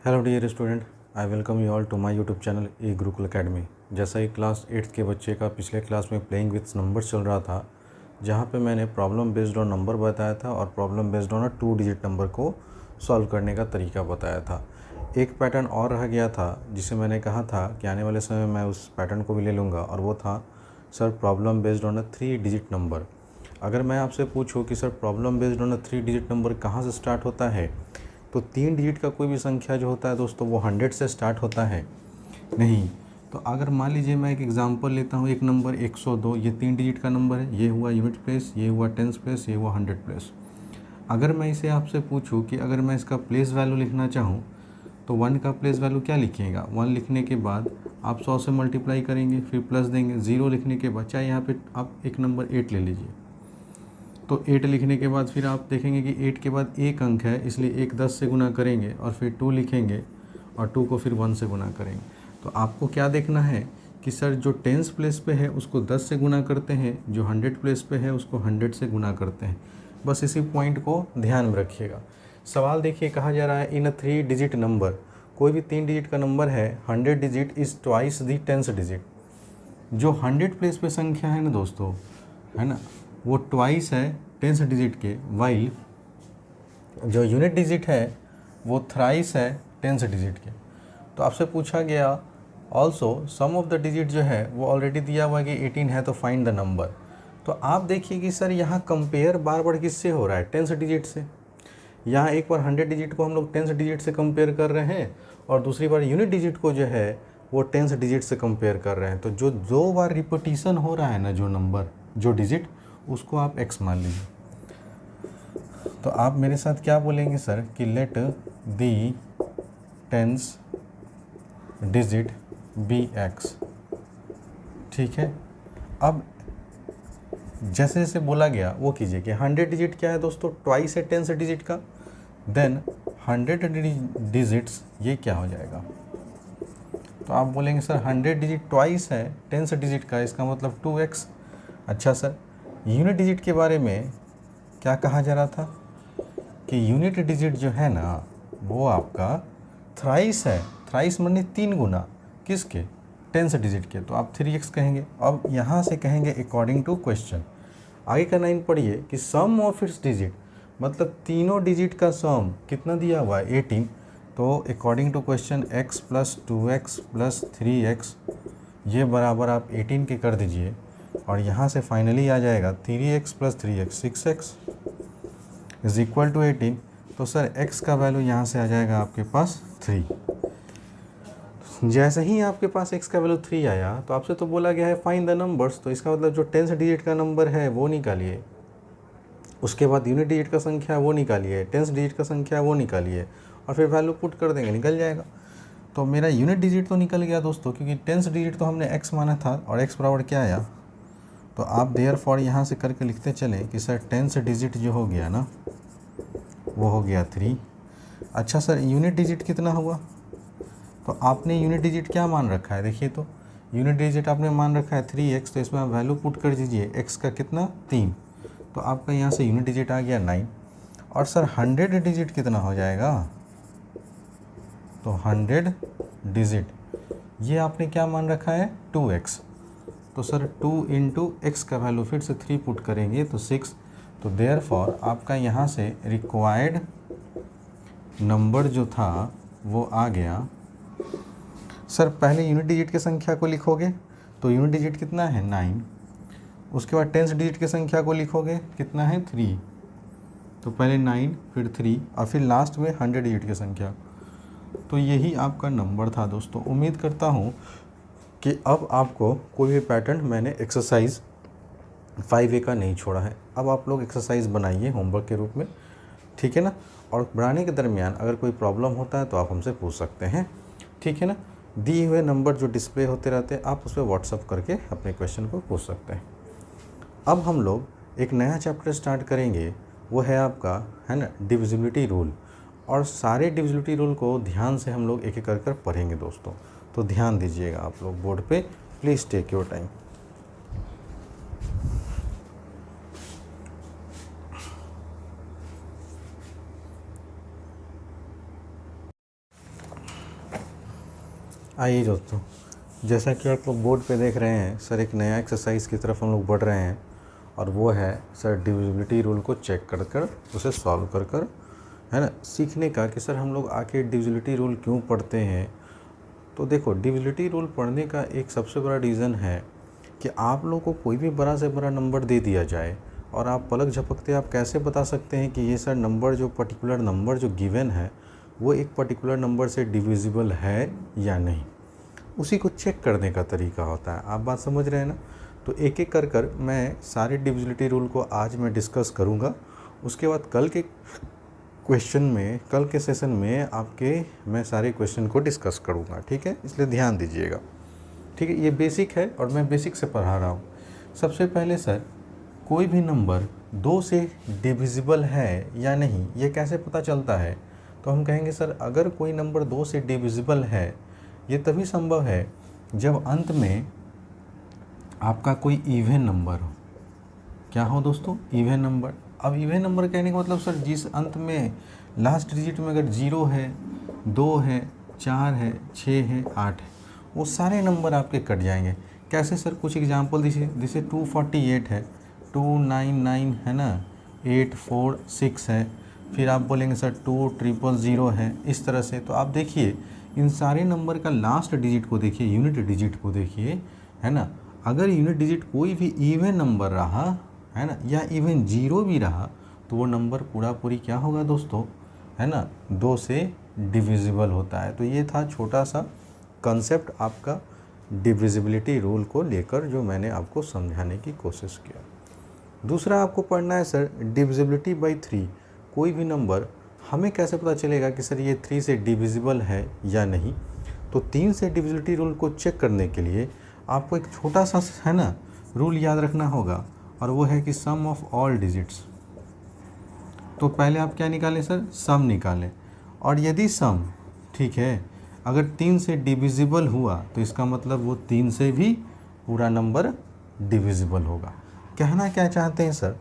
Hello dear student, I welcome you all to my YouTube channel a Gurukul Academy. जैसा कि class 8th के बच्चे का पिछले क्लास में प्लेइंग विथ नंबर्स चल रहा था, जहां पे मैंने प्रॉब्लम बेस्ड ऑन नंबर बताया था और problem based on 2 digit number को सॉल्व करने का तरीका बताया था। एक पैटर्न और रह गया था जिसे मैंने कहा था कि आने वाले समय में मैं उस पैटर्न को भी ले लूँगा, और वो था sir problem based on 3 digit number. अगर मैं आपसे पूछूँ कि sir problem based on 3 digit number कहाँ से स्टार्ट होता है, तो 3 डिजिट का कोई भी संख्या जो होता है दोस्तों वो 100 से स्टार्ट होता है नहीं। तो अगर मान लीजिए मैं एक एग्जांपल लेता हूँ, एक नंबर 102, ये 3 डिजिट का नंबर है, ये हुआ यूनिट प्लेस, ये हुआ टेंस प्लेस, ये हुआ 100 प्लेस। अगर मैं इसे आपसे पूछूं कि अगर मैं इसका प्लेस वैल्यू लिखना चाहूँ तो 1 का प्लेस वैल्यू क्या लिखिएगा। 1 लिखने के बाद आप 100 से मल्टीप्लाई करेंगे, फिर प्लस देंगे। 0 लिखने के बाद, चाहे यहाँ पे आप एक नंबर 8 ले लीजिए, तो 8 लिखने के बाद फिर आप देखेंगे कि 8 के बाद एक अंक है, इसलिए 1 10 से गुना करेंगे, और फिर 2 लिखेंगे और 2 को फिर 1 से गुना करेंगे। तो आपको क्या देखना है कि सर जो टेंस प्लेस पे है उसको 10 से गुना करते हैं, जो 100 प्लेस पे है उसको 100 से गुना करते हैं। बस इसी पॉइंट को ध्यान में रखिएगा। सवाल देखिए, कहा जा रहा है इन 3 डिजिट नंबर, कोई भी 3 डिजिट का नंबर है, 100 digit is twice the 10th digit. जो 100 प्लेस पे संख्या है ना दोस्तों, है ना, वो ट्वाइस है 10th डिजिट के, वाइल जो यूनिट डिजिट है वो थ्राइस है 10th डिजिट के। तो आपसे पूछा गया also sum of the digit जो है वो ऑलरेडी दिया हुआ है कि 18 है, तो फाइंड द नंबर। तो आप देखिए कि सर यहाँ कंपेयर बार बार किससे हो रहा है, 10th डिजिट से। यहाँ एक बार 100 डिजिट को हम लोग 10th डिजिट से कंपेयर कर रहे हैं, और दूसरी बार यूनिट डिजिट को जो है वो 10th डिजिट से कंपेयर कर रहे हैं। तो जो 2 बार रिपीटिशन हो रहा है ना, जो नंबर, जो डिजिट, उसको आप x मान लीजिए। तो आप मेरे साथ क्या बोलेंगे सर कि let the 10th digit be x। ठीक है, अब जैसे जैसे बोला गया वो कीजिए कि 100 डिजिट क्या है दोस्तों, ट्वाइस है 10th डिजिट का, देन 100 डिजिट्स ये क्या हो जाएगा। तो आप बोलेंगे सर 100 डिजिट ट्वाइस है 10th डिजिट का, इसका मतलब 2x। अच्छा सर, यूनिट डिजिट के बारे में क्या कहा जा रहा था कि यूनिट डिजिट जो है ना वो आपका थ्राइस है, थ्राइस माने 3 गुना, किसके, 10th डिजिट के, तो आप 3x कहेंगे। अब यहाँ से कहेंगे अकॉर्डिंग टू क्वेश्चन। आगे का 9 पढ़िए कि सम ऑफ इट्स डिजिट, मतलब तीनों डिजिट का सम कितना दिया हुआ है, 18। तो according to question x + 2x + 3x ये बराबर आप 18 के कर दीजिए, और यहाँ से फाइनली आ जाएगा 3x + 3x 6x is equal to 18। तो सर x का वैल्यू यहाँ से आ जाएगा आपके पास 3। जैसे ही आपके पास x का वैल्यू 3 आया तो आपसे तो बोला गया है फाइंड द नंबर्स, तो इसका मतलब जो 10th डिजिट का नंबर है वो निकालिए, उसके बाद यूनिट डिजिट का संख्या वो निकालिए, 10th डिजिट का संख्या वो निकालिए, और फिर वैल्यू पुट कर देंगे, निकल जाएगा। तो मेरा यूनिट डिजिट तो निकल गया दोस्तों, क्योंकि 10th डिजिट तो हमने x माना था, और x बराबर क्या आया। तो आप देयरफॉर यहाँ से करके लिखते चलें कि सर 10th डिजिट जो हो गया ना वो हो गया 3। अच्छा सर, यूनिट डिजिट कितना हुआ, तो आपने यूनिट डिजिट क्या मान रखा है, देखिए तो यूनिट डिजिट आपने मान रखा है 3x, तो इसमें आप वैल्यू पुट कर दीजिए, x का कितना 3, तो आपका यहाँ से यूनिट डिजिट आ गया 9। और सर 100 डिजिट कितना हो जाएगा, तो 100 डिजिट ये आपने क्या मान रखा है 2x, तो सर 2 × x का वैल्यू फिर से 3 पुट करेंगे तो 6। तो देयरफॉर आपका यहाँ से रिक्वायर्ड नंबर जो था वो आ गया। सर पहले यूनिट डिजिट की संख्या को लिखोगे, तो यूनिट डिजिट कितना है 9, उसके बाद 10th डिजिट की संख्या को लिखोगे, कितना है 3, तो पहले 9 फिर 3 और फिर लास्ट में 100 डिजिट की संख्या। तो यही आपका नंबर था दोस्तों। उम्मीद करता हूँ कि अब आपको कोई भी पैटर्न मैंने एक्सरसाइज 5A का नहीं छोड़ा है। अब आप लोग एक्सरसाइज बनाइए होमवर्क के रूप में, ठीक है ना, और बनाने के दरमियान अगर कोई प्रॉब्लम होता है तो आप हमसे पूछ सकते हैं, ठीक है ना। दिए हुए नंबर जो डिस्प्ले होते रहते हैं आप उस पर व्हाट्सअप करके अपने क्वेश्चन को पूछ सकते हैं। अब हम लोग एक नया चैप्टर स्टार्ट करेंगे, वो है आपका, है ना, डिविजिबिलिटी रूल। और सारे डिविजिबिलिटी रूल को ध्यान से हम लोग एक एक कर पढ़ेंगे दोस्तों। तो ध्यान दीजिएगा आप लोग बोर्ड पे, प्लीज़ टेक योर टाइम। आइए दोस्तों, जैसा कि आप लोग बोर्ड पे देख रहे हैं सर, एक नया एक्सरसाइज की तरफ हम लोग बढ़ रहे हैं और वो है सर डिविजिबिलिटी रूल को चेक कर कर उसे सॉल्व कर कर, है ना, सीखने का कि सर हम लोग आखिर डिविजिबिलिटी रूल क्यों पढ़ते हैं। तो देखो, डिविजिबिलिटी रूल पढ़ने का एक सबसे बड़ा रीज़न है कि आप लोग को कोई भी बड़ा से बड़ा नंबर दे दिया जाए और आप पलक झपकते आप कैसे बता सकते हैं कि ये सर नंबर, जो पर्टिकुलर नंबर जो गिवन है वो एक पर्टिकुलर नंबर से डिविजिबल है या नहीं, उसी को चेक करने का तरीका होता है। आप बात समझ रहे हैं ना। तो एक एक कर कर मैं सारे डिविजिबिलिटी रूल को आज मैं डिस्कस करूँगा। उसके बाद कल के क्वेश्चन में, कल के सेशन में आपके मैं सारे क्वेश्चन को डिस्कस करूँगा, ठीक है, इसलिए ध्यान दीजिएगा, ठीक है। ये बेसिक है और मैं बेसिक से पढ़ा रहा हूँ। सबसे पहले सर, कोई भी नंबर 2 से डिविजिबल है या नहीं ये कैसे पता चलता है। तो हम कहेंगे सर, अगर कोई नंबर 2 से डिविजिबल है ये तभी संभव है जब अंत में आपका कोई इवन नंबर हो। क्या हो दोस्तों? Even number. अब इवन नंबर कहने का मतलब सर, जिस अंत में लास्ट डिजिट में अगर 0 है, 2 है, 4 है, 6 है, 8 है, वो सारे नंबर आपके कट जाएंगे। कैसे सर? कुछ एग्जांपल दीजिए। जैसे 248 है, 299 है ना, 846 है, फिर आप बोलेंगे सर 2000 है, इस तरह से। तो आप देखिए इन सारे नंबर का लास्ट डिजिट को देखिए, यूनिट डिजिट को देखिए, है ना। अगर यूनिट डिजिट कोई भी इवन नंबर रहा, है ना, या इवन 0 भी रहा, तो वो नंबर पूरा पूरी क्या होगा दोस्तों, है ना, 2 से डिविजिबल होता है। तो ये था छोटा सा कंसेप्ट आपका डिविजिबिलिटी रूल को लेकर, जो मैंने आपको समझाने की कोशिश किया। दूसरा आपको पढ़ना है सर डिविजिबिलिटी बाय 3। कोई भी नंबर हमें कैसे पता चलेगा कि सर ये 3 से डिविजिबल है या नहीं। तो 3 से डिविजिबिलिटी रूल को चेक करने के लिए आपको एक छोटा सा, है ना, रूल याद रखना होगा, और वो है कि सम ऑफ ऑल डिजिट्स। तो पहले आप क्या निकालें सर? सम निकालें। और यदि सम, ठीक है, अगर 3 से डिविजिबल हुआ तो इसका मतलब वो 3 से भी पूरा नंबर डिविजिबल होगा। कहना क्या चाहते हैं सर?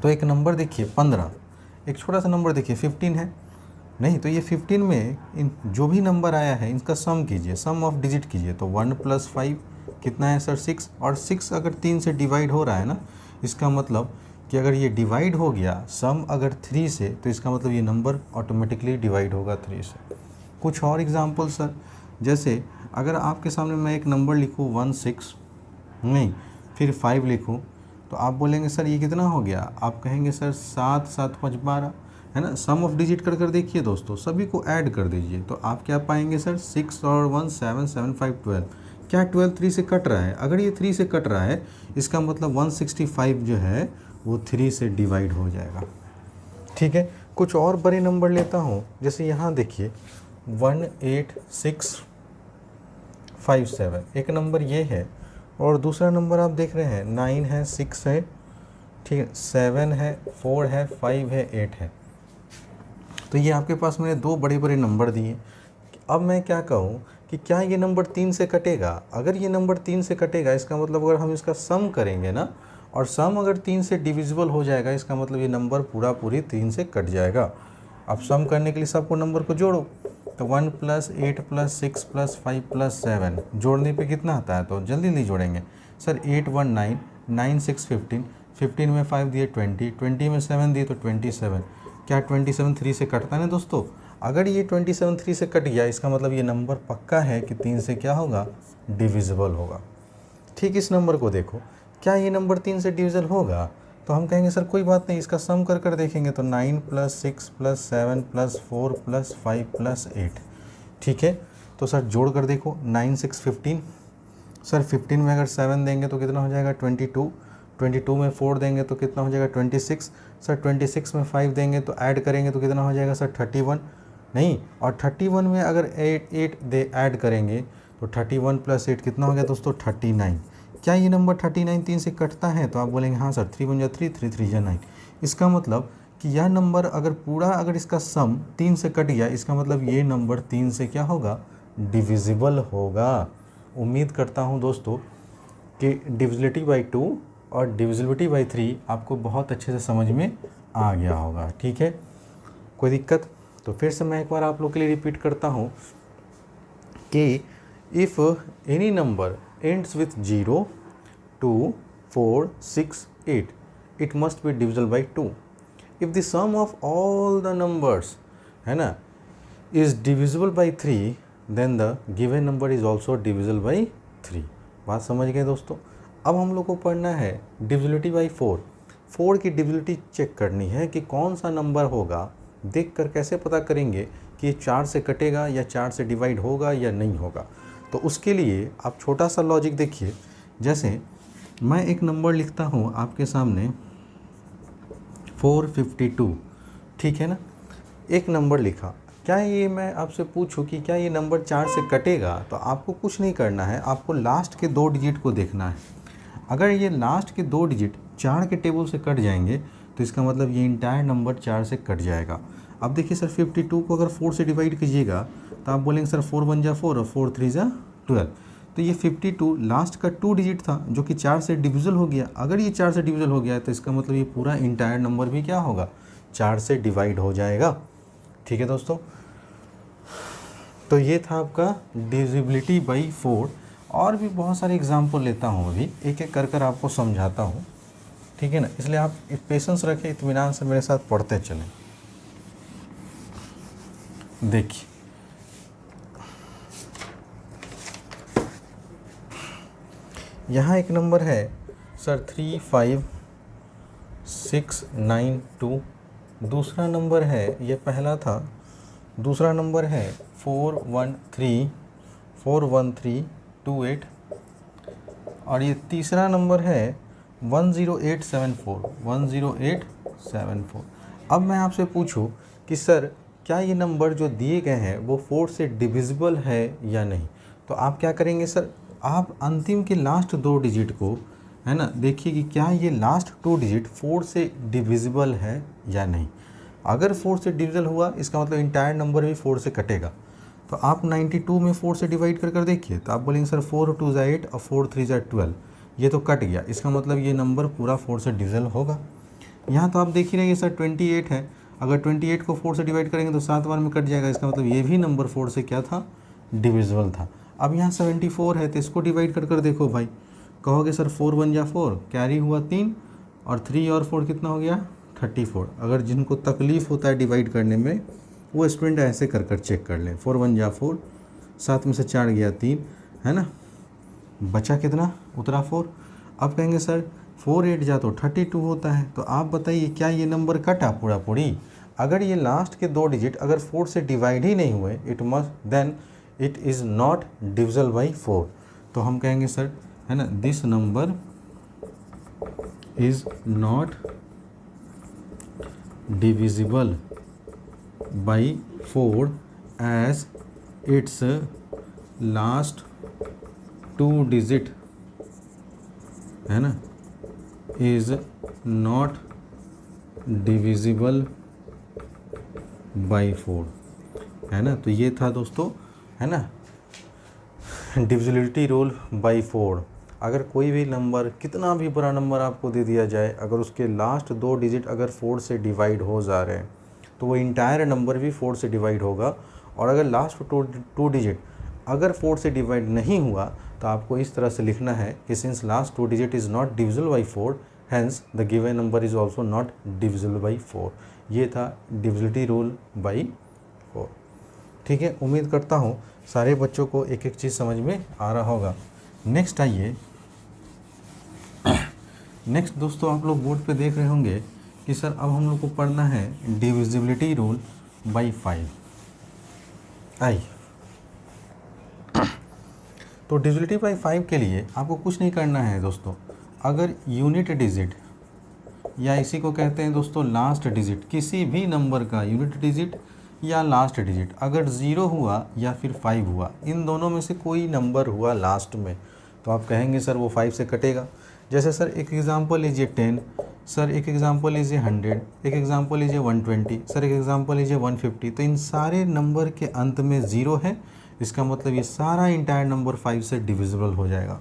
तो एक नंबर देखिए 15, एक छोटा सा नंबर देखिए 15 है, नहीं तो ये 15 में इन जो भी नंबर आया है इनका सम कीजिए, सम ऑफ डिजिट कीजिए। तो 1 + 5 कितना है सर? 6। और 6 अगर 3 से डिवाइड हो रहा है ना, इसका मतलब कि अगर ये डिवाइड हो गया सम अगर 3 से, तो इसका मतलब ये नंबर ऑटोमेटिकली डिवाइड होगा 3 से। कुछ और एग्जांपल सर, जैसे अगर आपके सामने मैं एक नंबर लिखूँ 16, नहीं, फिर 5 लिखूँ, तो आप बोलेंगे सर ये कितना हो गया? आप कहेंगे सर 7 7 5 12, है ना। सम ऑफ डिजिट कर देखिए दोस्तों, सभी को ऐड कर दीजिए, तो आप क्या पाएंगे सर? 6 और 1 7 7 5 12। क्या 12 3 से कट रहा है? अगर ये 3 से कट रहा है, इसका मतलब 165 जो है वो 3 से डिवाइड हो जाएगा, ठीक है। कुछ और बड़े नंबर लेता हूँ, जैसे यहाँ देखिए 18657, एक नंबर ये है, और दूसरा नंबर आप देख रहे हैं 9 है, 6 है, ठीक है, 7 है, 4 है, 5 है, 8 है। तो ये आपके पास मैंने 2 बड़े बड़े नंबर दिए। अब मैं क्या कहूँ कि क्या ये नंबर 3 से कटेगा? अगर ये नंबर 3 से कटेगा, इसका मतलब अगर हम इसका सम करेंगे ना, और सम अगर 3 से डिविजिबल हो जाएगा, इसका मतलब ये नंबर पूरा पूरी 3 से कट जाएगा। अब सम करने के लिए सबको नंबर को जोड़ो, तो 1 + 8 + 6 + 5 + 7 जोड़ने पे कितना आता है? तो जल्दी नहीं जोड़ेंगे सर। 8 1 9, 9 6 15, 15 में 5 दिए 20, 20 में 7 दिए तो 27। क्या 27 3 से कटता है ना दोस्तों? अगर ये 27 3 से कट गया, इसका मतलब ये नंबर पक्का है कि 3 से क्या होगा? डिविजिबल होगा। ठीक, इस नंबर को देखो, क्या ये नंबर 3 से डिविजिबल होगा? तो हम कहेंगे सर कोई बात नहीं, इसका सम कर देखेंगे, तो 9 + 6 + 7 + 4 + 5 + 8, ठीक है। तो सर जोड़ कर देखो, 9 6 15, सर 15 में अगर 7 देंगे तो कितना हो जाएगा? 22, 22 में 4 देंगे तो कितना हो जाएगा? 26, सर 26 में 5 देंगे तो ऐड करेंगे तो कितना हो जाएगा सर? 31, नहीं, और 31 में अगर 8 दे ऐड करेंगे तो 31 + 8 कितना हो गया दोस्तों? 39। क्या ये नंबर 39 3 से कटता है? तो आप बोलेंगे हाँ सर, 3 × 1 = 3, 3 × 3 = 9। इसका मतलब कि यह नंबर अगर पूरा, अगर इसका सम 3 से कट गया, इसका मतलब ये नंबर 3 से क्या होगा? डिविजिबल होगा। उम्मीद करता हूँ दोस्तों कि डिविजिबिलिटी बाई 2 और डिविजिबिलिटी बाई 3 आपको बहुत अच्छे से समझ में आ गया होगा, ठीक है। कोई दिक्कत? तो फिर से मैं एक बार आप लोग के लिए रिपीट करता हूँ कि if any number ends with 0, 2, 4, 6, 8 it must be divisible by 2. If the sum of all the numbers है ना is divisible by 3 then the given number is also divisible by 3. बात समझ गए दोस्तों। अब हम लोग को पढ़ना है डिविजिबिलिटी बाई 4। 4 की डिविजिबिलिटी चेक करनी है कि कौन सा नंबर होगा। देख कर कैसे पता करेंगे कि 4 से कटेगा या 4 से डिवाइड होगा या नहीं होगा। तो उसके लिए आप छोटा सा लॉजिक देखिए। जैसे मैं एक नंबर लिखता हूँ आपके सामने 452, ठीक है ना। एक नंबर लिखा, क्या ये मैं आपसे पूछूं कि क्या ये नंबर 4 से कटेगा, तो आपको कुछ नहीं करना है, आपको लास्ट के 2 डिजिट को देखना है। अगर ये लास्ट के 2 डिजिट 4 के टेबल से कट जाएंगे तो इसका मतलब ये इंटायर नंबर 4 से कट जाएगा। अब देखिए सर 52 को अगर 4 से डिवाइड कीजिएगा तो आप बोलेंगे सर 4 1 जा 4 और 4 3 जा 12। तो ये 52 लास्ट का 2 डिजिट था जो कि 4 से डिविजल हो गया। अगर ये 4 से डिविजल हो गया तो इसका मतलब ये पूरा इंटायर नंबर भी क्या होगा, 4 से डिवाइड हो जाएगा। ठीक है दोस्तों, तो ये था आपका डिविजिबिलिटी बाई 4। और भी बहुत सारे एग्जाम्पल लेता हूँ, अभी एक एक कर आपको समझाता हूँ, ठीक है ना। इसलिए आप पेशेंस रखें, इत्मीनान से मेरे साथ पढ़ते चलें। देखिए यहाँ एक नंबर है सर 35692, दूसरा नंबर है, ये पहला था, दूसरा नंबर है 41328 और ये तीसरा नंबर है 10874। अब मैं आपसे पूछूं कि सर क्या ये नंबर जो दिए गए हैं वो 4 से डिविजिबल है या नहीं, तो आप क्या करेंगे सर, आप अंतिम के लास्ट 2 डिजिट को, है ना, देखिए कि क्या ये लास्ट 2 डिजिट 4 से डिविजिबल है या नहीं। अगर 4 से डिविजल हुआ इसका मतलब इंटायर नंबर भी 4 से कटेगा। तो आप 92 में 4 से डिवाइड कर देखिए तो आप बोलेंगे सर 4 2 जा 8 और 4 3 जा 12, ये तो कट गया, इसका मतलब ये नंबर पूरा 4 से डिविजल होगा। यहाँ तो आप देख ही रहिए सर 28 है, अगर 28 को 4 से डिवाइड करेंगे तो 7 बार में कट जाएगा, इसका मतलब ये भी नंबर 4 से क्या था, डिविजिबल था। अब यहाँ 74 है तो इसको डिवाइड कर देखो भाई, कहोगे सर 4 1 जा 4, कैरी हुआ 3 और 3 और 4 कितना हो गया 34। अगर जिनको तकलीफ़ होता है डिवाइड करने में वो स्टूडेंट ऐसे कर चेक कर लें, 4 1 जा 4, 7 में से 4 गया 3, है ना, बचा कितना, उतरा 4। अब कहेंगे सर 4 8 जा तो 32 होता है, तो आप बताइए क्या ये नंबर कटा पूरा पूरी। अगर ये लास्ट के 2 डिजिट अगर 4 से डिवाइड ही नहीं हुए then it is not divisible by 4। तो हम कहेंगे सर, है ना, this number is not divisible by 4 as it's last 2 digit, है ना, इज़ नॉट डिविजिबल बाई 4, है ना। तो ये था दोस्तों, है ना, डिविजिबिलिटी रूल बाई 4। अगर कोई भी नंबर, कितना भी बड़ा नंबर आपको दे दिया जाए, अगर उसके लास्ट 2 डिजिट अगर 4 से डिवाइड हो जा रहे हैं तो वो इंटायर नंबर भी 4 से डिवाइड होगा। और अगर लास्ट 2 डिजिट अगर 4 से डिवाइड नहीं हुआ तो आपको इस तरह से लिखना है कि since last 2 digit is not divisible by 4 hence the given number is also not divisible by 4। ये था डिविजिबिलिटी रूल बाई 4। ठीक है, उम्मीद करता हूँ सारे बच्चों को एक एक चीज़ समझ में आ रहा होगा। नेक्स्ट आइए, नेक्स्ट दोस्तों आप लोग बोर्ड पे देख रहे होंगे कि सर अब हम लोग को पढ़ना है डिविजिबिलिटी रूल बाई 5। आई तो डिविजिबिलिटी बाई 5 के लिए आपको कुछ नहीं करना है दोस्तों। अगर यूनिट डिजिट या इसी को कहते हैं दोस्तों लास्ट डिजिट, किसी भी नंबर का यूनिट डिजिट या लास्ट डिजिट अगर 0 हुआ या फिर 5 हुआ, इन दोनों में से कोई नंबर हुआ लास्ट में, तो आप कहेंगे सर वो 5 से कटेगा। जैसे सर एक एग्जांपल लीजिए 10, सर एक एग्जांपल लीजिए 100, एक एग्जांपल लीजिए 120, सर एक एग्जांपल लीजिए 150। तो इन सारे नंबर के अंत में 0 है, इसका मतलब ये सारा इंटायर नंबर 5 से डिविजिबल हो जाएगा।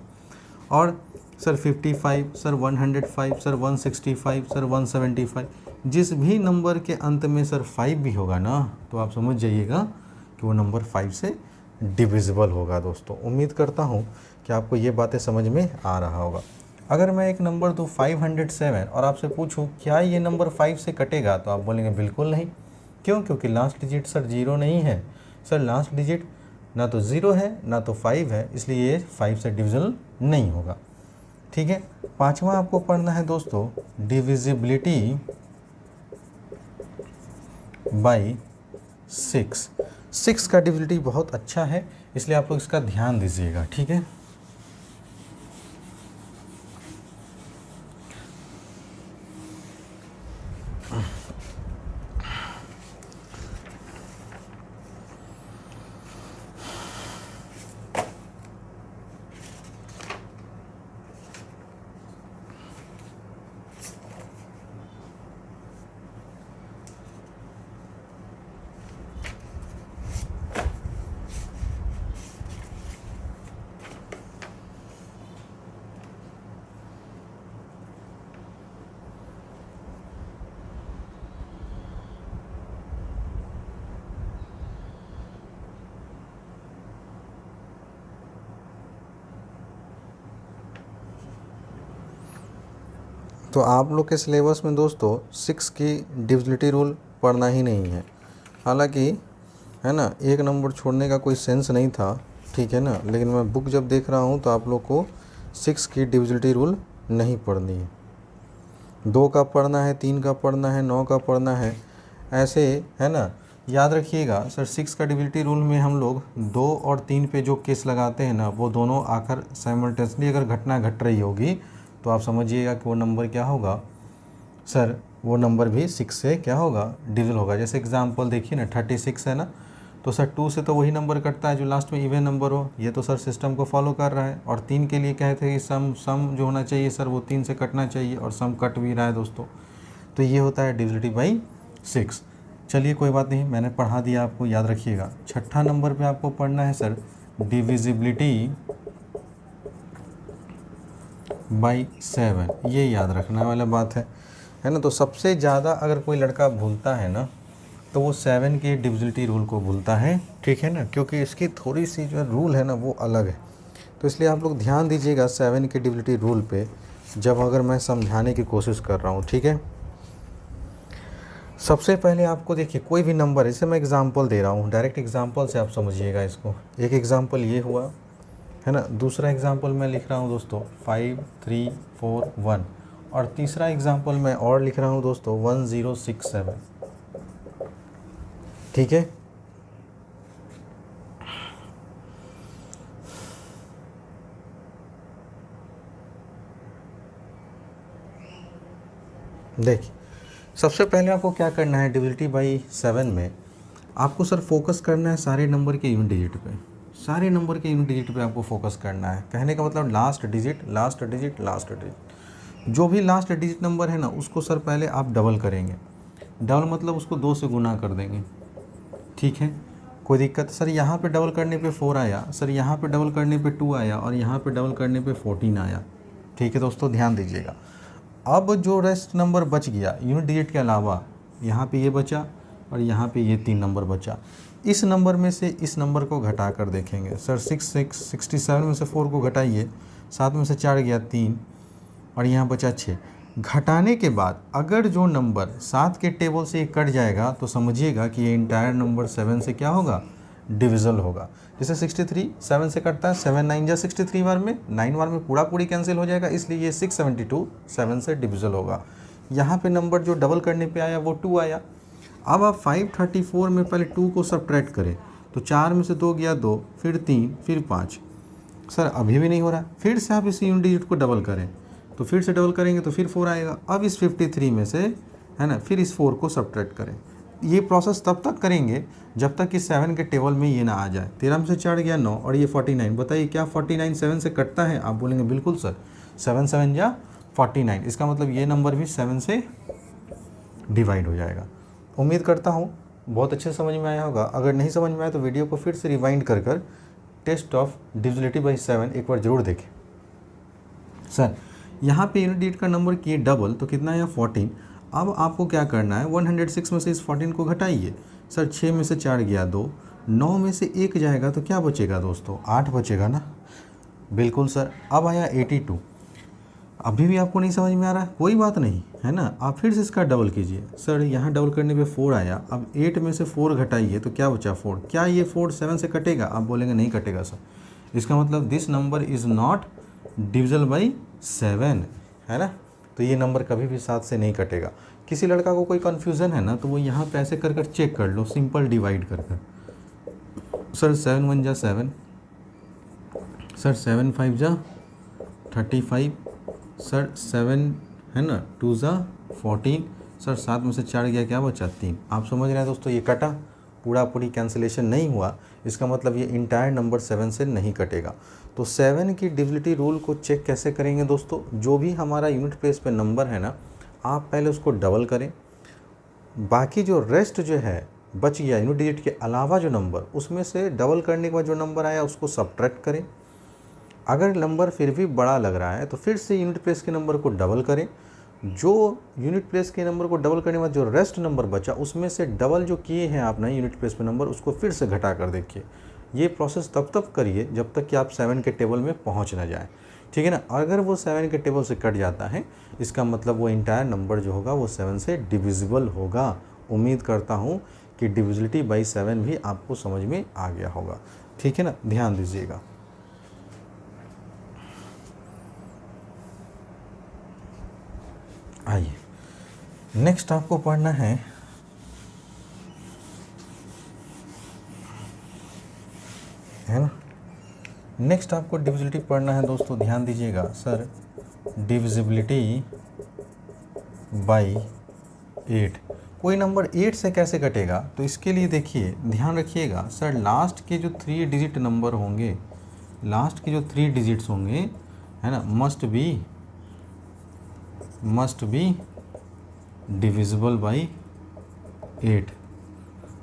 और सर 55, सर 105, सर 165, सर 175, जिस भी नंबर के अंत में सर 5 भी होगा ना, तो आप समझ जाइएगा कि वो नंबर 5 से डिविजिबल होगा दोस्तों। उम्मीद करता हूँ कि आपको ये बातें समझ में आ रहा होगा। अगर मैं एक नंबर दूँ 507 और आपसे पूछूं क्या ये नंबर 5 से कटेगा, तो आप बोलेंगे बिल्कुल नहीं। क्यों? क्योंकि लास्ट डिजिट सर 0 नहीं है। सर लास्ट डिजिट ना तो 0 है ना तो 5 है, इसलिए ये 5 से डिविजिबल नहीं होगा। ठीक है। पांचवा आपको पढ़ना है दोस्तों डिविजिबिलिटी बाई 6। 6 का डिविजिबिलिटी बहुत अच्छा है, इसलिए आप लोग इसका ध्यान दीजिएगा। ठीक है। तो आप लोग के सिलेबस में दोस्तों 6 की डिविजिबिलिटी रूल पढ़ना ही नहीं है। हालांकि है ना, एक नंबर छोड़ने का कोई सेंस नहीं था, ठीक है ना, लेकिन मैं बुक जब देख रहा हूँ तो आप लोग को 6 की डिविजिबिलिटी रूल नहीं पढ़नी है। 2 का पढ़ना है, 3 का पढ़ना है, 9 का पढ़ना है, ऐसे है ना। याद रखिएगा सर 6 का डिविजिबिलिटी रूल में हम लोग 2 और 3 पे जो केस लगाते हैं ना, वो दोनों आकर साइमल्टेनियसली अगर घटना घट रही होगी तो आप समझिएगा कि वो नंबर क्या होगा सर, वो नंबर भी 6 से क्या होगा, डिविजिबल होगा। जैसे एग्जांपल देखिए ना 36 है ना, तो सर 2 से तो वही नंबर कटता है जो लास्ट में इवन नंबर हो, ये तो सर सिस्टम को फॉलो कर रहा है। और 3 के लिए कहते हैं कि सम जो होना चाहिए सर वो 3 से कटना चाहिए, और सम कट भी रहा है दोस्तों। तो ये होता है डिविजिबिलिटी बाई 6। चलिए कोई बात नहीं, मैंने पढ़ा दिया आपको, याद रखिएगा। छठा नंबर पे आपको पढ़ना है सर डिविजिबिलिटी बाई 7। ये याद रखने वाला बात है ना। तो सबसे ज़्यादा अगर कोई लड़का भूलता है ना, तो वो 7 के डिविजिबिलिटी रूल को भूलता है, ठीक है ना, क्योंकि इसकी थोड़ी सी जो रूल है ना वो अलग है। तो इसलिए आप लोग ध्यान दीजिएगा 7 के डिविजिबिलिटी रूल पे, जब अगर मैं समझाने की कोशिश कर रहा हूँ, ठीक है। सबसे पहले आपको देखिए कोई भी नंबर, इसे मैं एग्जांपल दे रहा हूँ, डायरेक्ट एग्जांपल से आप समझिएगा इसको। एक एग्जांपल ये हुआ है ना, दूसरा एग्जांपल मैं लिख रहा हूँ दोस्तों 5 3 4 1, और तीसरा एग्जांपल मैं और लिख रहा हूँ दोस्तों 1067। ठीक है। देखिए सबसे पहले आपको क्या करना है, डिविजिबिलिटी बाई 7 में आपको सर फोकस करना है सारे नंबर के यूनिट डिजिट पे। सारे नंबर के यूनिट डिजिट पे आपको फोकस करना है। कहने का मतलब last digit last digit last digit, जो भी लास्ट डिजिट नंबर है ना उसको सर पहले आप डबल करेंगे। डबल मतलब उसको 2 से गुना कर देंगे, ठीक है। कोई दिक्कत सर, यहाँ पे डबल करने पे 4 आया, सर यहाँ पे डबल करने पे 2 आया, और यहाँ पे डबल करने पे 14 आया, ठीक है दोस्तों, ध्यान दीजिएगा। अब जो रेस्ट नंबर बच गया यूनिट डिजिट के अलावा, यहाँ पे ये बचा और यहाँ पे ये 3 नंबर बचा। इस नंबर में से इस नंबर को घटा कर देखेंगे सर, 67 में से 4 को घटाइए, 7 में से 4 गया 3, और यहाँ बचा 6। घटाने के बाद अगर जो नंबर 7 के टेबल से कट जाएगा तो समझिएगा कि ये इंटायर नंबर 7 से क्या होगा, डिविजिबल होगा। जैसे 63 7 से कटता है, 7 9 जा 63 बार में, 9 बार में पूरा पूरी कैंसिल हो जाएगा, इसलिए ये 672 7 से डिविजिबल होगा। यहाँ पे नंबर जो डबल करने पे आया वो 2 आया। अब आप 534 में पहले 2 को सब्ट्रैक्ट करें तो 4 में से 2 गया 2, फिर 3, फिर 5। सर अभी भी नहीं हो रहा, फिर से आप इस यूनिट डिजिट को डबल करें, तो फिर से डबल करेंगे तो फिर 4 आएगा। अब इस 53 में से है ना, फिर इस 4 को सब्ट्रैक्ट करें। ये प्रोसेस तब तक करेंगे जब तक कि 7 के टेबल में ये ना आ जाए। 13 में से 4 गया 9, और ये 49। बताइए क्या 49 7 से कटता है? आप बोलेंगे बिल्कुल सर, 7 7 या 49, इसका मतलब ये नंबर भी 7 से डिवाइड हो जाएगा। उम्मीद करता हूँ बहुत अच्छे से समझ में आया होगा। अगर नहीं समझ में आया तो वीडियो को फिर से रिवाइंड कर टेस्ट ऑफ डिविजिबिलिटी बाई 7 एक बार जरूर देखें। सर यहाँ पे यूनिट डिजिट का नंबर किए डबल तो कितना है 14। अब आपको क्या करना है, 106 में से इस 14 को घटाइए। सर 6 में से 4 गया 2, 9 में से 1 जाएगा तो क्या बचेगा दोस्तों, 8 बचेगा ना। बिल्कुल सर। अब आया 82, अभी भी आपको नहीं समझ में आ रहा है, कोई बात नहीं है ना, आप फिर से इसका डबल कीजिए। सर यहाँ डबल करने पे 4 आया, अब 8 में से 4 घटाइए तो क्या बचा 4। क्या ये 4 7 से कटेगा, आप बोलेंगे नहीं कटेगा सर। इसका मतलब this number is not डिविजल by 7, है ना। तो ये नंबर कभी भी 7 से नहीं कटेगा। किसी लड़का को कोई कन्फ्यूज़न है ना तो वो यहाँ पे ऐसे कर कर चेक कर लो, सिंपल डिवाइड कर कर। सर 7 1 जा 7, सर 7 5 जा 35, सर 7 है ना 2 जा 14, सर 7 में से 4 गया, क्या बचा 3। आप समझ रहे हैं दोस्तों, ये कटा, पूरी कैंसिलेशन नहीं हुआ, इसका मतलब ये इंटायर नंबर 7 से नहीं कटेगा। तो 7 की डिविजिबिलिटी रूल को चेक कैसे करेंगे दोस्तों, जो भी हमारा यूनिट प्लेस पे नंबर है ना, आप पहले उसको डबल करें, बाकी जो रेस्ट जो है बच गया यूनिट डिजिट के अलावा जो नंबर, उसमें से डबल करने के बाद जो नंबर आया उसको सब्ट्रैक्ट करें। अगर नंबर फिर भी बड़ा लग रहा है तो फिर से यूनिट प्लेस के नंबर को डबल करें, जो यूनिट प्लेस के नंबर को डबल करने के बाद जो रेस्ट नंबर बचा उसमें से डबल जो किए हैं आपने यूनिट प्लेस पे नंबर, उसको फिर से घटा कर देखिए। ये प्रोसेस तब तक करिए जब तक कि आप 7 के टेबल में पहुंच ना जाए, ठीक है ना। अगर वो 7 के टेबल से कट जाता है, इसका मतलब वो इंटायर नंबर जो होगा वो 7 से डिविजिबल होगा। उम्मीद करता हूँ कि डिविजिबिलिटी बाई 7 भी आपको समझ में आ गया होगा, ठीक है ना, ध्यान दीजिएगा। आइए नेक्स्ट आपको पढ़ना है ना, नेक्स्ट आपको डिविजिबिलिटी पढ़ना है दोस्तों, ध्यान दीजिएगा। सर डिविजिबिलिटी बाई 8, कोई नंबर 8 से कैसे कटेगा, तो इसके लिए देखिए ध्यान रखिएगा। सर लास्ट के जो 3 डिजिट नंबर होंगे, लास्ट के जो 3 डिजिट्स होंगे है ना, मस्ट बी डिविजिबल बाई 8।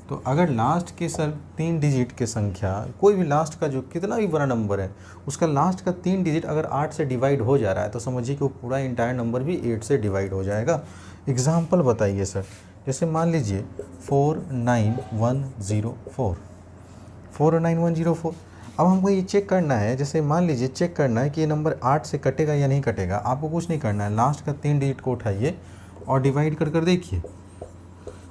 तो अगर लास्ट के सर 3 डिजिट के संख्या, कोई भी लास्ट का जो कितना भी बड़ा नंबर है उसका लास्ट का 3 डिजिट अगर 8 से डिवाइड हो जा रहा है तो समझिए कि वो पूरा इंटायर नंबर भी 8 से डिवाइड हो जाएगा। एग्जाम्पल बताइए सर, जैसे मान लीजिए 49104, 49104। अब हमको ये चेक करना है, जैसे मान लीजिए चेक करना है कि ये नंबर 8 से कटेगा या नहीं कटेगा। आपको कुछ नहीं करना है, लास्ट का 3 डिजिट को उठाइए और डिवाइड कर कर देखिए।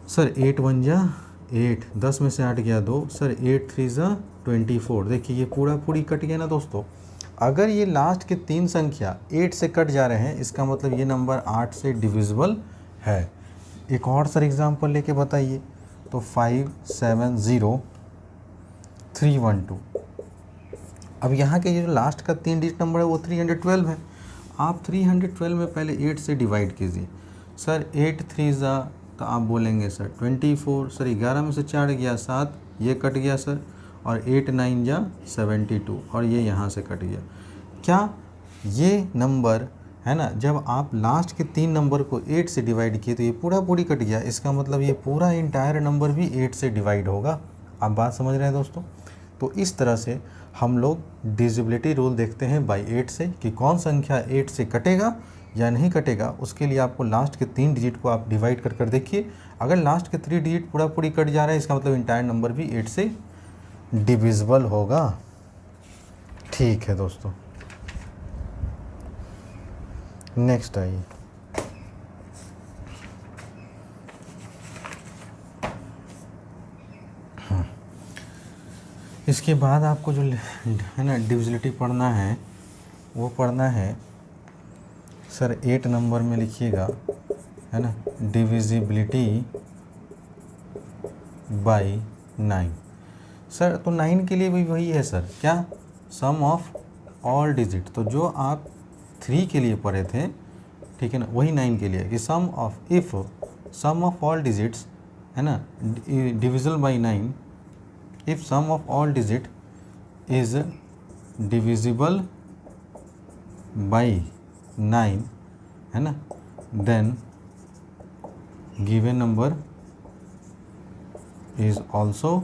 सर 8 1 जा 8, 10 में से 8 गया 2, सर 8 3 जा 24। देखिए ये पूरी कट गया ना दोस्तों। अगर ये लास्ट के 3 संख्या 8 से कट जा रहे हैं, इसका मतलब ये नंबर 8 से डिविजिबल है। एक और सर एग्जांपल लेके बताइए, तो 570312। अब यहाँ के ये जो लास्ट का 3 डिजिट नंबर है वो 312 है। आप 312 में पहले 8 से डिवाइड कीजिए। सर 8 3 जा, तो आप बोलेंगे सर 24, सर 11 में से 4 गया 7, ये कट गया सर, और 8 9 जा 72, और ये यहाँ से कट गया। क्या ये नंबर है ना, जब आप लास्ट के 3 नंबर को 8 से डिवाइड किए तो ये पूरी कट गया, इसका मतलब ये पूरा इंटायर नंबर भी 8 से डिवाइड होगा। आप बात समझ रहे हैं दोस्तों। तो इस तरह से हम लोग डिविजिबिलिटी रूल देखते हैं बाई 8 से, कि कौन संख्या 8 से कटेगा या नहीं कटेगा। उसके लिए आपको लास्ट के 3 डिजिट को आप डिवाइड कर कर देखिए। अगर लास्ट के 3 डिजिट पूरी कट जा रहा है, इसका मतलब इंटायर नंबर भी 8 से डिविजिबल होगा। ठीक है दोस्तों, नेक्स्ट आइए। इसके बाद आपको जो है ना डिविजिबिलिटी पढ़ना है, वो पढ़ना है सर 8 नंबर में लिखिएगा, है ना, डिविजिबिलिटी बाई 9। सर तो 9 के लिए भी वही है सर, क्या, सम ऑफ ऑल डिजिट। तो जो आप 3 के लिए पढ़े थे, ठीक है ना, वही 9 के लिए, कि sum of, if sum of all digits है ना divisible by 9, if sum of all digit is divisible by 9, है ना, then given number is also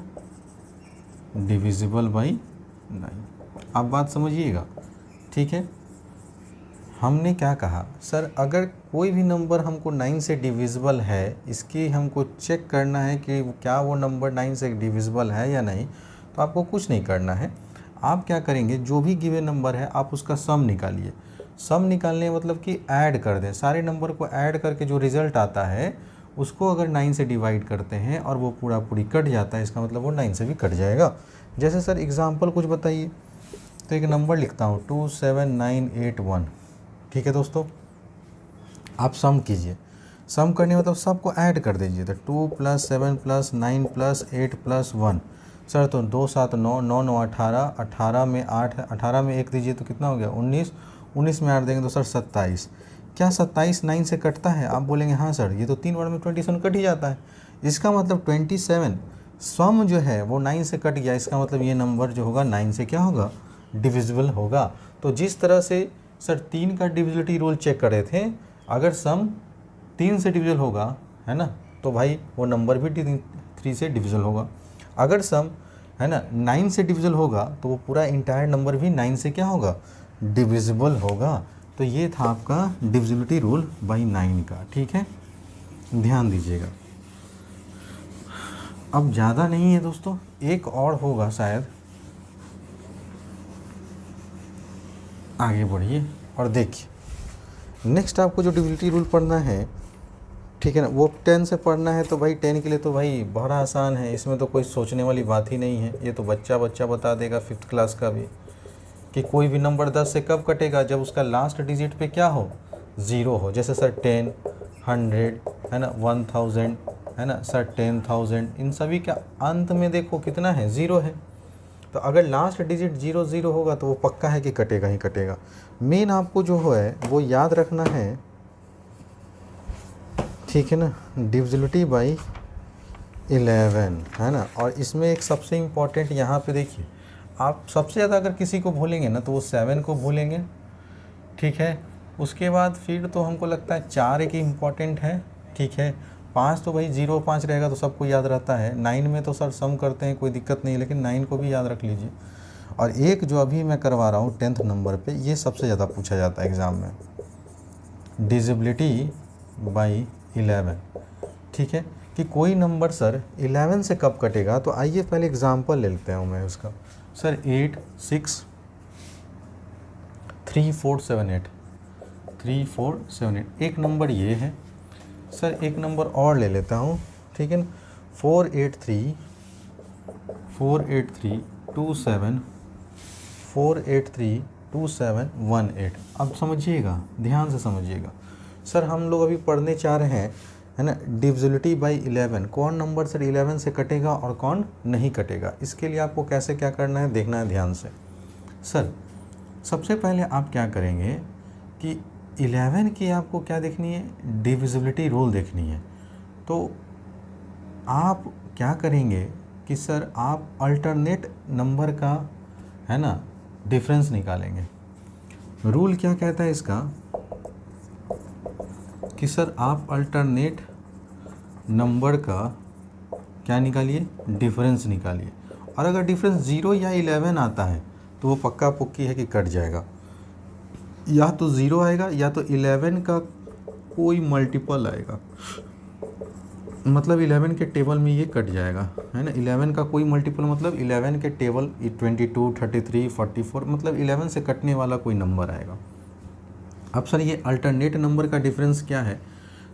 divisible by 9। आप बात समझिएगा, ठीक है। हमने क्या कहा सर, अगर कोई भी नंबर हमको 9 से डिविजिबल है, इसकी हमको चेक करना है कि क्या वो नंबर 9 से डिविजिबल है या नहीं, तो आपको कुछ नहीं करना है। आप क्या करेंगे, जो भी गिवन नंबर है आप उसका सम निकालिए। सम निकालने मतलब कि ऐड कर दें, सारे नंबर को ऐड करके जो रिज़ल्ट आता है उसको अगर 9 से डिवाइड करते हैं और वो पूरा पूरी कट जाता है, इसका मतलब वो 9 से भी कट जाएगा। जैसे सर एग्ज़ाम्पल कुछ बताइए, तो एक नंबर लिखता हूँ 27981। ठीक है दोस्तों, आप सम कीजिए। सम करने मतलब सबको ऐड कर दीजिए। तो 2 + 7 + 9 + 8 + 1 सर, तो 2 7 9 9 9 18, 18 में 8 है, 18 में 1 दीजिए तो कितना हो गया 19, 19 में 8 देंगे तो सर 27। क्या 27 9 से कटता है? आप बोलेंगे हाँ सर, ये तो 3 बार में 27 कट ही जाता है। इसका मतलब 27 सम जो है वो 9 से कट गया, इसका मतलब ये नंबर जो होगा 9 से क्या होगा, डिविजिबल होगा। तो जिस तरह से सर 3 का डिविजिबिलिटी रूल चेक कर रहे थे, अगर सम 3 से डिविजिबल होगा है ना, तो भाई वो नंबर भी 3 से डिविजिबल होगा। अगर सम है ना 9 से डिविजिबल होगा तो वो पूरा इंटायर नंबर भी 9 से क्या होगा, डिविजिबल होगा। तो ये था आपका डिविजिबिलिटी रूल बाई 9 का। ठीक है, ध्यान दीजिएगा। अब ज़्यादा नहीं है दोस्तों, एक और होगा शायद, आगे बढ़िए और देखिए। नेक्स्ट आपको जो डिविजिबिलिटी रूल पढ़ना है, ठीक है ना, वो 10 से पढ़ना है। तो भाई 10 के लिए तो भाई बड़ा आसान है, इसमें तो कोई सोचने वाली बात ही नहीं है। ये तो बच्चा बता देगा 5th क्लास का भी, कि कोई भी नंबर 10 से कब कटेगा, जब उसका लास्ट डिजिट पे क्या हो, 0 हो। जैसे सर 10, 100 है ना, 1000 है ना सर, 10,000, इन सभी का अंत में देखो कितना है, 0 है। तो अगर लास्ट डिजिट 0 0 होगा तो वो पक्का है कि कटेगा ही कटेगा। मेन आपको जो है वो याद रखना है, ठीक है ना, डिविजिबिलिटी बाई 11 है ना। और इसमें एक सबसे इम्पॉर्टेंट यहाँ पे देखिए, आप सबसे ज़्यादा अगर किसी को भूलेंगे ना तो वो 7 को भूलेंगे। ठीक है, उसके बाद फिर तो हमको लगता है 4 एक इम्पॉर्टेंट है। ठीक है, 5 तो भाई 0 5 रहेगा तो सबको याद रहता है। 9 में तो सर सम करते हैं कोई दिक्कत नहीं, लेकिन 9 को भी याद रख लीजिए। और एक जो अभी मैं करवा रहा हूँ 10th नंबर पे, ये सबसे ज़्यादा पूछा जाता है एग्ज़ाम में, डिविजिबिलिटी बाई 11। ठीक है, कि कोई नंबर सर 11 से कब कटेगा। तो आइए पहले एग्जांपल ले लेते हूँ मैं उसका। सर 8 6 3 4 7 8, 3 4 7 8, एक नंबर ये है। सर एक नंबर और ले लेता हूँ, ठीक है ना, 483 27 483 2718। अब समझिएगा, ध्यान से समझिएगा। सर हम लोग अभी पढ़ने चाह रहे हैं है ना, डिविजिबिलिटी बाई 11, कौन नंबर सर 11 से कटेगा और कौन नहीं कटेगा। इसके लिए आपको कैसे क्या करना है देखना है ध्यान से। सर सबसे पहले आप क्या करेंगे कि 11 की आपको क्या देखनी है, डिविजिबिलिटी रूल देखनी है। तो आप क्या करेंगे कि सर आप अल्टरनेट नंबर का है ना डिफरेंस निकालेंगे। रूल क्या कहता है इसका कि सर आप अल्टरनेट नंबर का क्या निकालिए, डिफरेंस निकालिए। और अगर डिफरेंस 0 या 11 आता है तो वो पक्का पुक्की है कि कट जाएगा। या तो 0 आएगा या तो 11 का कोई मल्टीपल आएगा, मतलब 11 के टेबल में ये कट जाएगा है ना। 11 का कोई मल्टीपल मतलब 11 के टेबल 22 33 44, मतलब 11 से कटने वाला कोई नंबर आएगा। अब सर ये अल्टरनेट नंबर का डिफरेंस क्या है,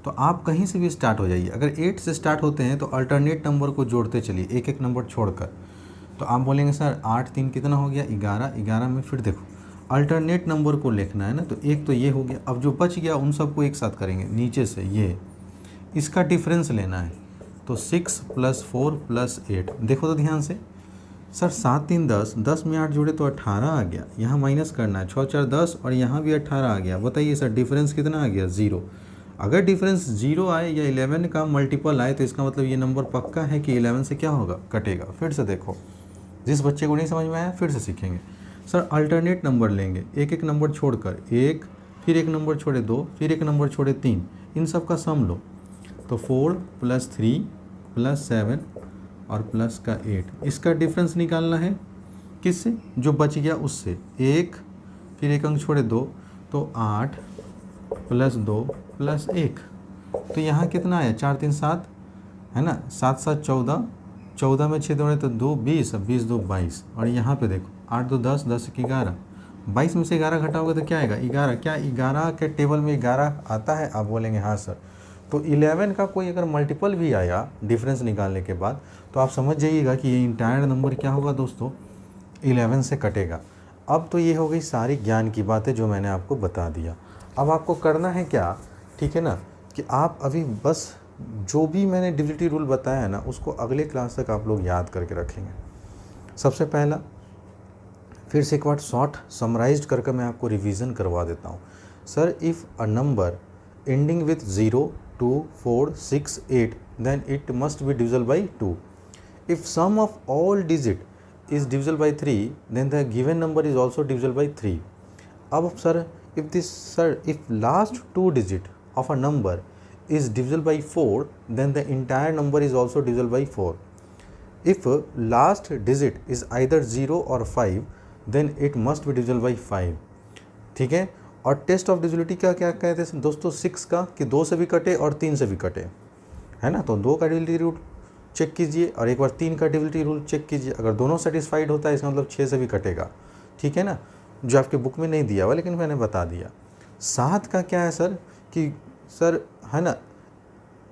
तो आप कहीं से भी स्टार्ट हो जाइए। अगर 8 से स्टार्ट होते हैं तो अल्टरनेट नंबर को जोड़ते चलिए, एक एक नंबर छोड़कर। तो आप बोलेंगे सर 8 3 कितना हो गया, 11, 11 में फिर देखो अल्टरनेट नंबर को लिखना है ना, तो एक तो ये हो गया। अब जो बच गया उन सबको एक साथ करेंगे, नीचे से ये इसका डिफरेंस लेना है। तो 6 + 4 + 8, देखो तो ध्यान से। सर 7 3 10, 10 में 8 जोड़े तो 18 आ गया, यहाँ माइनस करना है, 6 4 10 और यहाँ भी 18 आ गया। बताइए सर डिफरेंस कितना आ गया, 0। अगर डिफरेंस 0 आए या 11 का मल्टीपल आए तो इसका मतलब ये नंबर पक्का है कि 11 से क्या होगा, कटेगा। फिर से देखो, जिस बच्चे को नहीं समझ में आया फिर से सीखेंगे। सर अल्टरनेट नंबर लेंगे, एक एक नंबर छोड़कर, एक फिर एक नंबर छोड़े 2 फिर एक नंबर छोड़े 3, इन सब का सम लो। तो 4 + 3 + 7 और प्लस का 8, इसका डिफरेंस निकालना है किससे, जो बच गया उससे। एक फिर एक अंक छोड़े 2, तो 8 + 2 + 1, तो यहाँ कितना आया 4 3 7 है ना, 7 7 14, 14 में 6 जोड़े तो 2 20, 20 2 22, और यहाँ पे देखो 8 2 10, 10 1 11, 22 में से 11 घटाओगे तो क्या आएगा 11। क्या 11 के टेबल में 11 आता है? आप बोलेंगे हाँ सर। तो 11 का कोई अगर मल्टीपल भी आया डिफरेंस निकालने के बाद, तो आप समझ जाइएगा कि ये इंटायर नंबर क्या होगा दोस्तों, 11 से कटेगा। अब तो ये हो गई सारी ज्ञान की बातें जो मैंने आपको बता दिया। अब आपको करना है क्या, ठीक है ना, कि आप अभी बस जो भी मैंने डिविजिबिलिटी रूल बताया है ना, उसको अगले क्लास तक आप लोग याद करके रखेंगे। सबसे पहला फिर से एक बार शॉर्ट समराइज्ड करके मैं आपको रिवीजन करवा देता हूँ। Sir, if a number ending with 0 2 4 6 8 then it must be divisible by 2। If sum of all digit is divisible by 3, then the given number is also divisible by 3. अब sir, if last 2 digit of a number is divisible by 4, then the entire number is also divisible by 4. If last digit is either 0 or 5, then it must be divisible by 5. ठीक है। और test of divisibility का क्या कहते हैं दोस्तों, 6 का, कि 2 से भी कटे और 3 से भी कटे, है ना। तो 2 का डिविजिबिलिटी रूल चेक कीजिए और एक बार 3 का डिविजिबिलिटी रूल चेक कीजिए। अगर दोनों सेटिस्फाइड होता है इसका मतलब 6 से भी कटेगा, ठीक है ना, जो आपके बुक में नहीं दिया हुआ लेकिन मैंने बता दिया। 7 का क्या है सर, कि सर है ना,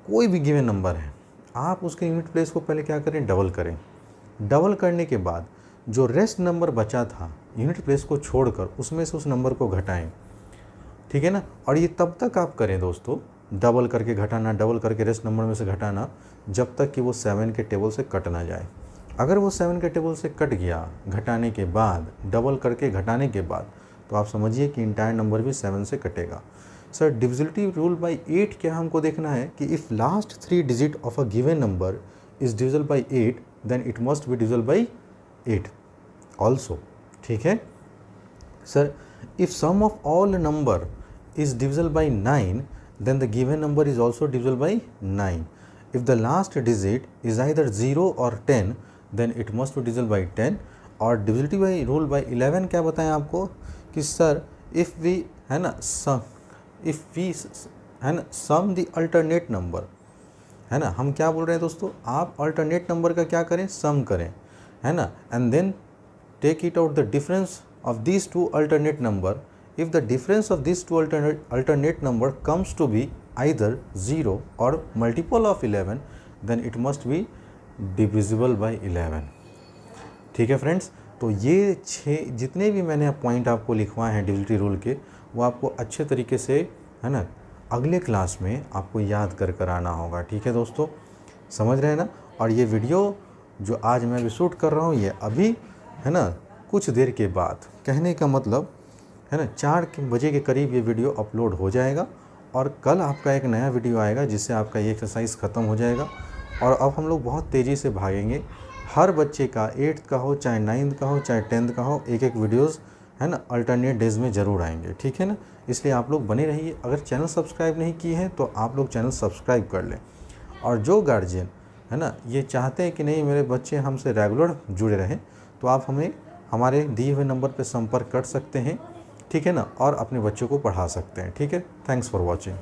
कोई भी गिवन नंबर है, आप उसके यूनिट प्लेस को पहले क्या करें, डबल करें। डबल करने के बाद जो रेस्ट नंबर बचा था यूनिट प्लेस को छोड़कर उसमें से उस नंबर को घटाएं, ठीक है ना। और ये तब तक आप करें दोस्तों, डबल करके घटाना, डबल करके रेस्ट नंबर में से घटाना, जब तक कि वो 7 के टेबल से कट ना जाए। अगर वो 7 के टेबल से कट गया घटाने के बाद, डबल करके घटाने के बाद, तो आप समझिए कि इंटायर नंबर भी 7 से कटेगा। सर, डिविजिबिलिटी रूल बाय 8 क्या हमको देखना है, कि if last 3 digit of a given number is divisible by 8, then it must be divisible by 8 also, ठीक है। Sir, if sum of all number is divisible by 9, then the given number is also divisible by 9. If the last digit is either 0 or 10, then it must be divisible by 10. और divisibility by rule by 11 क्या बताएं आपको, कि sir if we है ना some the alternate number, है ना, हम क्या बोल रहे हैं दोस्तों, आप अल्टरनेट नंबर का क्या करें, सम करें, है ना, and then take it out the difference of this 2 alternate number. If the difference of these 2 alternate number comes to be either 0 or multiple of 11, then it must be divisible by 11. ठीक है friends, तो ये 6 जितने भी मैंने point आपको लिखवाए हैं डिविजिबिलिटी रूल के, वो आपको अच्छे तरीके से, है ना, अगले क्लास में आपको याद कर आना होगा, ठीक है दोस्तों, समझ रहे हैं ना। और ये वीडियो जो आज मैं अभी शूट कर रहा हूँ, ये अभी है ना कुछ देर के बाद, कहने का मतलब है ना 4 बजे के करीब ये वीडियो अपलोड हो जाएगा, और कल आपका एक नया वीडियो आएगा जिससे आपका ये एक्सरसाइज ख़त्म हो जाएगा। और अब हम लोग बहुत तेज़ी से भागेंगे, हर बच्चे का 8th का हो, चाहे 9th का हो, चाहे 10th का हो, एक वीडियोस है ना अल्टरनेट डेज में ज़रूर आएंगे, ठीक है ना। इसलिए आप लोग बने रहिए। अगर चैनल सब्सक्राइब नहीं किए हैं तो आप लोग चैनल सब्सक्राइब कर लें। और जो गार्जियन है ना ये चाहते हैं कि नहीं मेरे बच्चे हमसे रेगुलर जुड़े रहें, तो आप हमें हमारे दिए हुए नंबर पर संपर्क कर सकते हैं, ठीक है ना, और अपने बच्चों को पढ़ा सकते हैं, ठीक है। Thanks for watching.